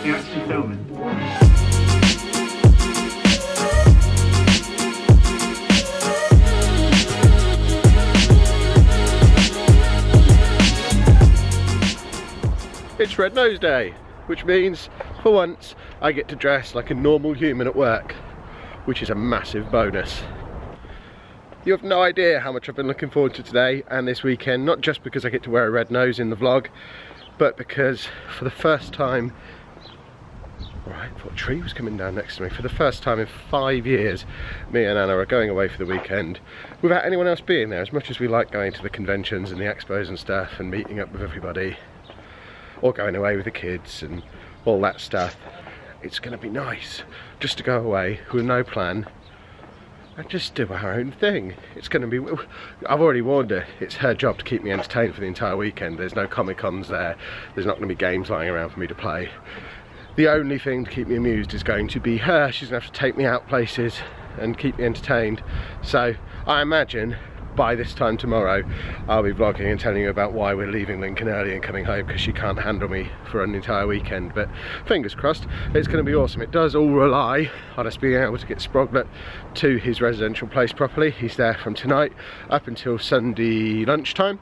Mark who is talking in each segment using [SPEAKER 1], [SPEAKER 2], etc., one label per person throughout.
[SPEAKER 1] You're actually filming.
[SPEAKER 2] It's Red Nose Day, which means for once I get to dress like a normal human at work, which is a massive bonus. You have no idea how much I've been looking forward to today and this weekend, not just because I get to wear a red nose in the vlog, but because for the first time, right, I thought a tree was coming down next to me, for the first time in 5 years, me and Anna are going away for the weekend without anyone else being there. As much as we like going to the conventions and the expos and stuff and meeting up with everybody, or going away with the kids and all that stuff, it's going to be nice just to go away with no plan and just do our own thing. It's going to be, I've already warned her, it's her job to keep me entertained for the entire weekend. There's no Comic-Cons there, there's not going to be games lying around for me to play. The only thing to keep me amused is going to be her. She's going to have to take me out places and keep me entertained. So I imagine by this time tomorrow I'll be vlogging and telling you about why we're leaving Lincoln early and coming home, because she can't handle me for an entire weekend. But fingers crossed, it's going to be awesome. It does all rely on us being able to get Sproglet to his residential place properly. He's there from tonight up until Sunday lunchtime,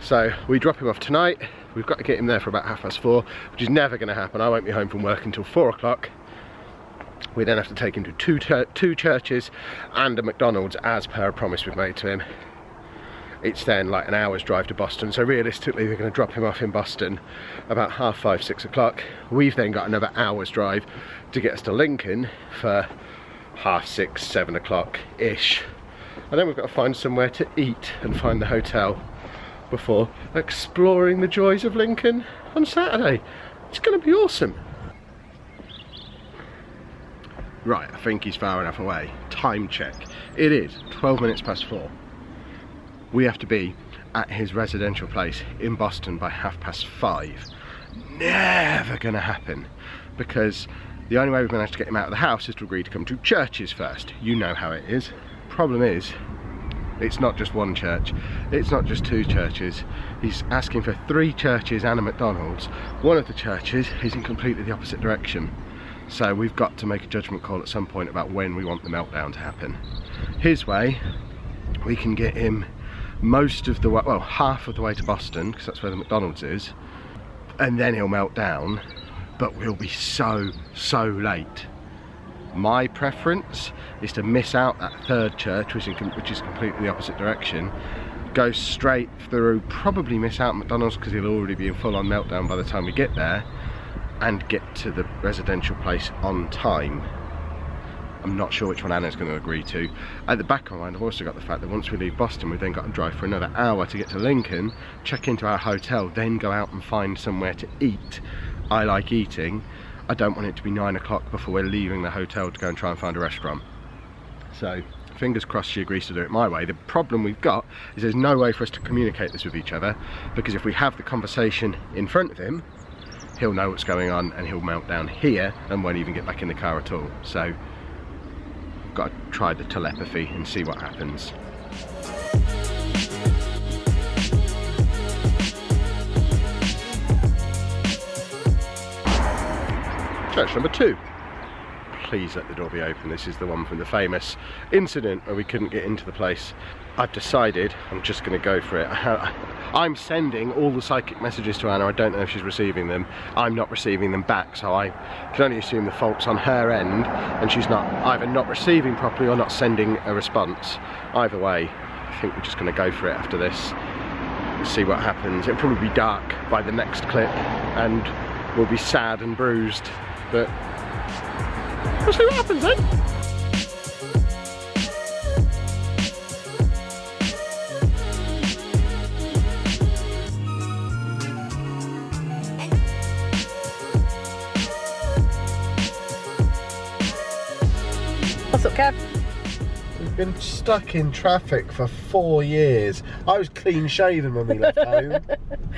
[SPEAKER 2] so we drop him off tonight. We've got to get him there for about 4:30, which is never going to happen. I won't be home from work until 4 o'clock. We then have to take him to two churches and a McDonald's as per a promise we've made to him. It's then like an hour's drive to Boston, so realistically we're going to drop him off in Boston about 5:30, 6 o'clock. We've then got another hour's drive to get us to Lincoln for 6:30, 7 o'clock ish, and then we've got to find somewhere to eat and find the hotel before exploring the joys of Lincoln on Saturday. It's going to be awesome. Right, I think he's far enough away. Time check. It is 12 minutes past 4. We have to be at his residential place in Boston by 5:30. Never gonna happen, because the only way we've managed to get him out of the house is to agree to come to churches first. You know how it is. Problem is, it's not just one church, it's not just 2 churches. He's asking for 3 churches and a McDonald's. One of the churches is in completely the opposite direction. So we've got to make a judgment call at some point about when we want the meltdown to happen. His way, we can get him most of the way, well, half of the way to Boston, because that's where the McDonald's is, and then he'll melt down, but we'll be so late. My preference is to miss out that 3rd church, which is completely the opposite direction, go straight through, probably miss out McDonald's because he'll already be in full-on meltdown by the time we get there, and get to the residential place on time. I'm not sure which one Anna's going to agree to. At the back of my mind, I've also got the fact that once we leave Boston, we've then got to drive for another hour to get to Lincoln, check into our hotel, then go out and find somewhere to eat. I like eating. I don't want it to be 9 o'clock before we're leaving the hotel to go and try and find a restaurant. So, fingers crossed she agrees to do it my way. The problem we've got is there's no way for us to communicate this with each other, because if we have the conversation in front of him, he'll know what's going on and he'll melt down here and won't even get back in the car at all. So, got to try the telepathy and see what happens. Church number 2. Please let the door be open. This is the one from the famous incident where we couldn't get into the place. I've decided I'm just going to go for it. I'm sending all the psychic messages to Anna. I don't know if she's receiving them. I'm not receiving them back, so I can only assume the fault's on her end, and she's not either not receiving properly or not sending a response. Either way, I think we're just going to go for it after this. See what happens. It'll probably be dark by the next clip, and we'll be sad and bruised, but we'll see what happens then.
[SPEAKER 3] What's up, Kev?
[SPEAKER 2] We've been stuck in traffic for 4 years. I was clean shaven when we left home.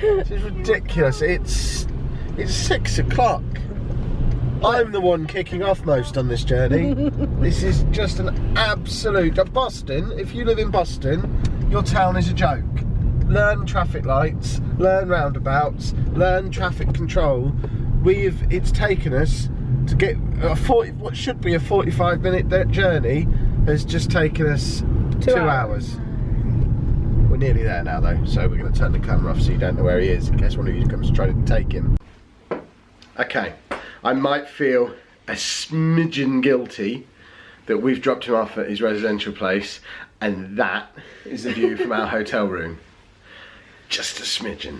[SPEAKER 2] This is ridiculous. It's 6 o'clock. I'm the one kicking off most on this journey. This is just an absolute... Boston, if you live in Boston, your town is a joke. Learn traffic lights, learn roundabouts, learn traffic control. It's taken us to get what should be a 45-minute journey has just taken us 2 hours. We're nearly there now though, so we're going to turn the camera off so you don't know where he is in case one of you comes to try to take him. Okay, I might feel a smidgen guilty that we've dropped him off at his residential place, and that is the view from our hotel room. Just a smidgen.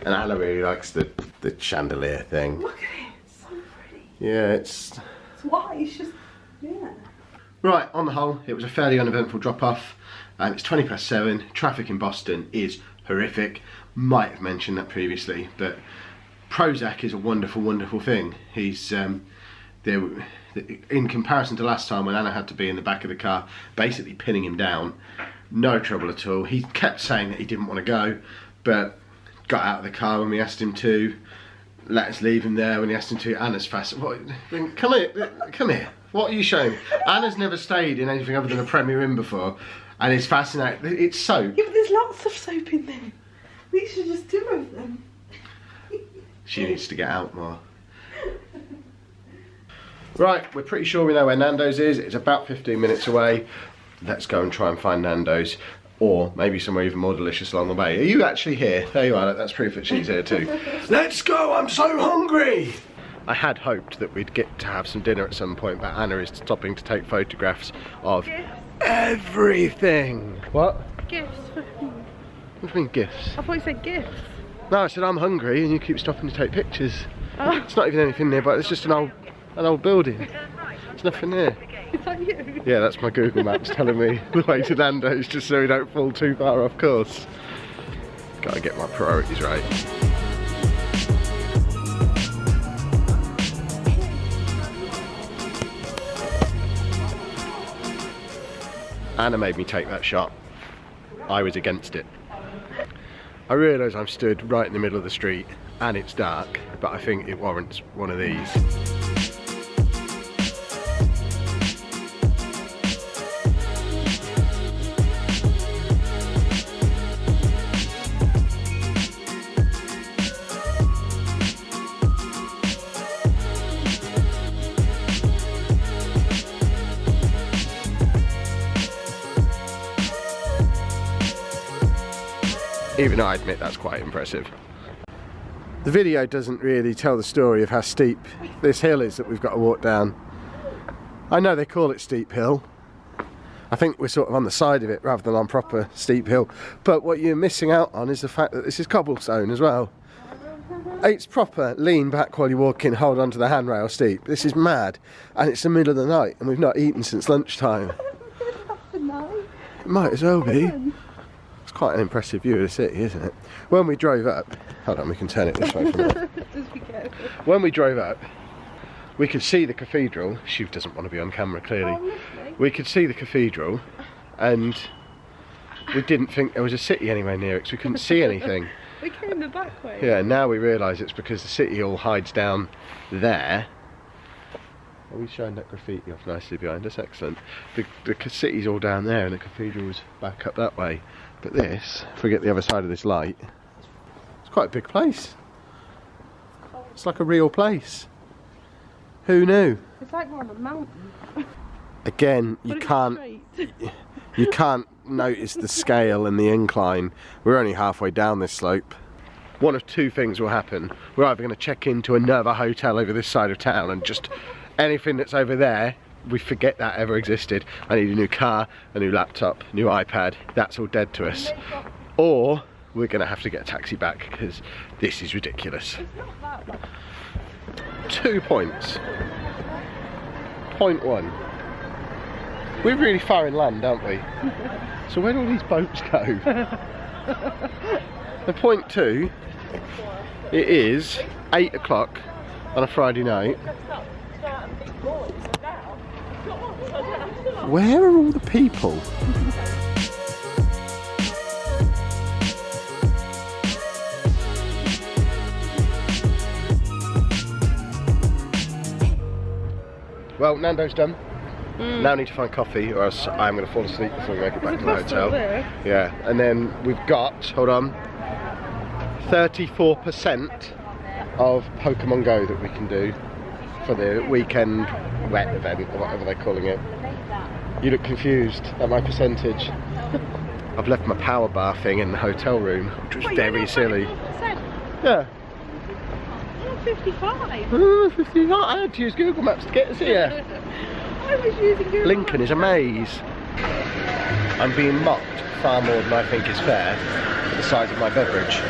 [SPEAKER 2] And Anna really likes the chandelier thing.
[SPEAKER 3] Look at it, it's so pretty.
[SPEAKER 2] Yeah, it's
[SPEAKER 3] white, it's just, yeah.
[SPEAKER 2] Right, on the whole, it was a fairly uneventful drop-off. It's 7:20. Traffic in Boston is horrific. Might have mentioned that previously, but Prozac is a wonderful, wonderful thing. He's in comparison to last time when Anna had to be in the back of the car, basically pinning him down. No trouble at all. He kept saying that he didn't want to go, but got out of the car when we asked him to. Let us leave him there when he asked him to. Anna's fast. What? Come here. What are you showing? Anna's never stayed in anything other than a Premier Inn before, and it's fascinating. It's soap.
[SPEAKER 3] Yeah, but there's lots of soap in there. We should just do of them.
[SPEAKER 2] She needs to get out more. Right, we're pretty sure we know where Nando's is. It's about 15 minutes away. Let's go and try and find Nando's, or maybe somewhere even more delicious along the way. Are you actually here? There you are, that's proof that she's here too. Let's go, I'm so hungry! I had hoped that we'd get to have some dinner at some point, but Anna is stopping to take photographs of everything. What?
[SPEAKER 3] Gifts.
[SPEAKER 2] What do you mean gifts?
[SPEAKER 3] I thought you said gifts.
[SPEAKER 2] No, I said I'm hungry and you keep stopping to take pictures.
[SPEAKER 3] Oh.
[SPEAKER 2] It's not even anything nearby, it's just an old building. There's nothing there.
[SPEAKER 3] Is that you?
[SPEAKER 2] Yeah, that's my Google Maps telling me the way to Nando's just so we don't fall too far off course. Gotta get my priorities right. Anna made me take that shot. I was against it. I realise I'm stood right in the middle of the street and it's dark, but I think it warrants one of these. Even though I admit that's quite impressive. The video doesn't really tell the story of how steep this hill is that we've got to walk down. I know they call it Steep Hill. I think we're sort of on the side of it rather than on proper steep hill. But what you're missing out on is the fact that this is cobblestone as well. It's proper lean back while you're walking, hold onto the handrail steep. This is mad. And it's the middle of the night and we've not eaten since lunchtime. It might as well be. It's quite an impressive view of the city, isn't it? When we drove up, hold on, we can turn it this way from here. When we drove up, we could see the cathedral. She doesn't want to be on camera, clearly. We could see the cathedral, and we didn't think there was a city anywhere near it, because we couldn't see anything.
[SPEAKER 3] We came the back way.
[SPEAKER 2] Yeah, now we realise it's because the city all hides down there. Are we showing that graffiti off nicely behind us? Excellent. The city's all down there and the cathedral's back up that way. But this, if we get the other side of this light, it's quite a big place. It's like a real place. Who knew?
[SPEAKER 3] It's like we're on a mountain.
[SPEAKER 2] Again, you can't notice the scale and the incline. We're only halfway down this slope. One of two things will happen. We're either going to check into another hotel over this side of town and just anything that's over there, we forget that ever existed. I need a new car, a new laptop, new iPad. That's all dead to us. Or we're going to have to get a taxi back because this is ridiculous. 2 points. Point 1. We're really far inland, aren't we? So where do all these boats go? And point 2, it is 8 o'clock on a Friday night. Where are all the people? Well, Nando's done. Now I need to find coffee or else I'm going to fall asleep before we make it back to the hotel. Yeah, and then we've got, hold on, 34% of Pokemon Go that we can do for the weekend wet event, or whatever they're calling it. You look confused at my percentage. I've left my power bar thing in the hotel room, which was very silly. Yeah.
[SPEAKER 3] 55.
[SPEAKER 2] 55. I had to use Google Maps to get us here.
[SPEAKER 3] I was using Google
[SPEAKER 2] Lincoln is a maze. I'm being mocked far more than I think is fair for the size of my beverage.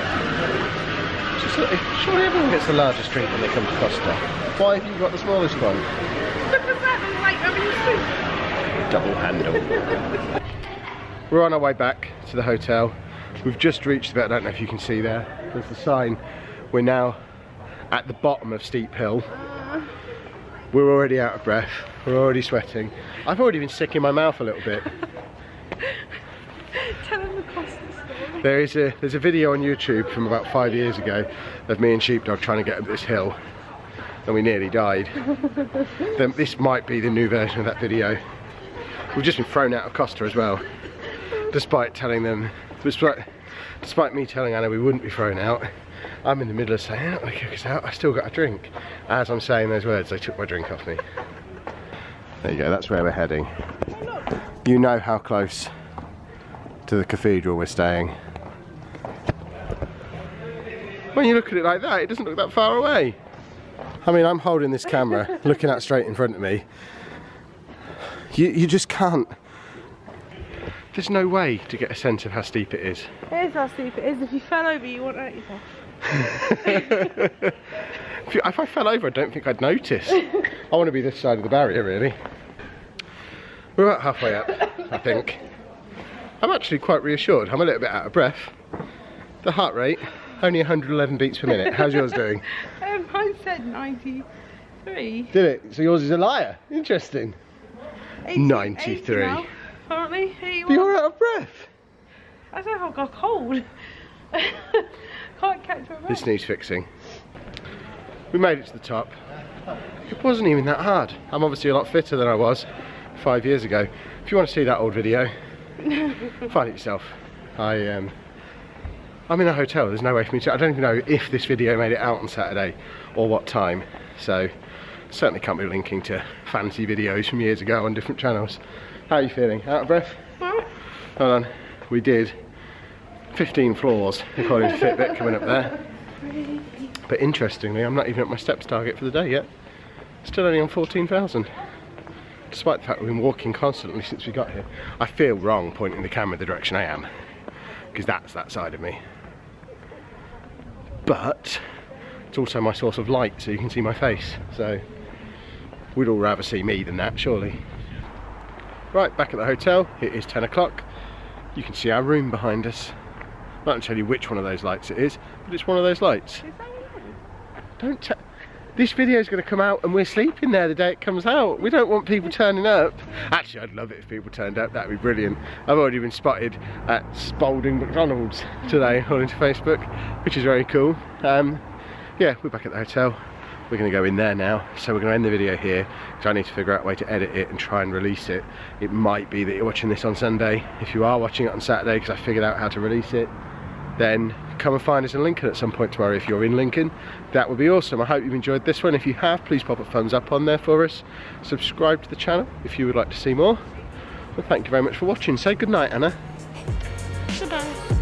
[SPEAKER 2] Surely everyone gets the largest drink when they come to Costa. Why have you got the smallest one?
[SPEAKER 3] Because that was like having soup.
[SPEAKER 2] Double handle. We're on our way back to the hotel. We've just reached the bit, I don't know if you can see there. There's the sign. We're now at the bottom of Steep Hill. We're already out of breath. We're already sweating. I've already been sick in my mouth a little bit.
[SPEAKER 3] Tell them the Costa story.
[SPEAKER 2] There's a video on YouTube from about 5 years ago of me and Sheepdog trying to get up this hill, and we nearly died. Then this might be the new version of that video. We've just been thrown out of Costa as well, despite me telling Anna we wouldn't be thrown out. I'm in the middle of saying, "They kick us out, I still got a drink." As I'm saying those words, they took my drink off me. There you go, that's where we're heading. You know how close to the cathedral we're staying. When you look at it like that, it doesn't look that far away. I mean, I'm holding this camera, looking out straight in front of me. You just can't. There's no way to get a sense of how steep it is.
[SPEAKER 3] It is how steep it is. If you fell over, you wouldn't hurt yourself.
[SPEAKER 2] If I fell over, I don't think I'd notice. I want to be this side of the barrier, really. We're about halfway up, I think. I'm actually quite reassured. I'm a little bit out of breath. The heart rate, only 111 beats per minute. How's yours doing?
[SPEAKER 3] Mine said 93.
[SPEAKER 2] Did it? So yours is a liar. Interesting. 93.
[SPEAKER 3] 80 now, apparently. 81.
[SPEAKER 2] But you're out of breath.
[SPEAKER 3] I don't know if I got cold. Can't catch my breath.
[SPEAKER 2] This needs fixing. We made it to the top. It wasn't even that hard. I'm obviously a lot fitter than I was 5 years ago. If you want to see that old video, find it yourself. I'm in a hotel. There's no way for me to. I don't even know if this video made it out on Saturday or what time. So certainly can't be linking to fancy videos from years ago on different channels. How are you feeling? Out of breath?
[SPEAKER 3] What?
[SPEAKER 2] Hold on. We did 15 floors according to Fitbit coming up there. But interestingly, I'm not even at my steps target for the day yet. Still only on 14,000. Despite the fact we've been walking constantly since we got here. I feel wrong pointing the camera the direction I am, because that's that side of me. But it's also my source of light, so you can see my face. So we'd all rather see me than that, surely. Right, back at the hotel. It is 10 o'clock. You can see our room behind us. I'm not going to tell you which one of those lights it is, but it's one of those lights.
[SPEAKER 3] Is that you?
[SPEAKER 2] Don't tell. This video is going to come out and we're sleeping there the day it comes out. We don't want people turning up. Actually, I'd love it if people turned up. That'd be brilliant. I've already been spotted at Spalding McDonald's today, according to Facebook, which is very cool. Yeah, we're back at the hotel. We're going to go in there now. So we're going to end the video here because I need to figure out a way to edit it and try and release it. It might be that you're watching this on Sunday. If you are watching it on Saturday because I figured out how to release it, then come and find us in Lincoln at some point tomorrow if you're in Lincoln. That would be awesome. I hope you've enjoyed this one. If you have, please pop a thumbs up on there for us. Subscribe to the channel if you would like to see more. Well, thank you very much for watching. Say goodnight, Anna.
[SPEAKER 3] Goodbye.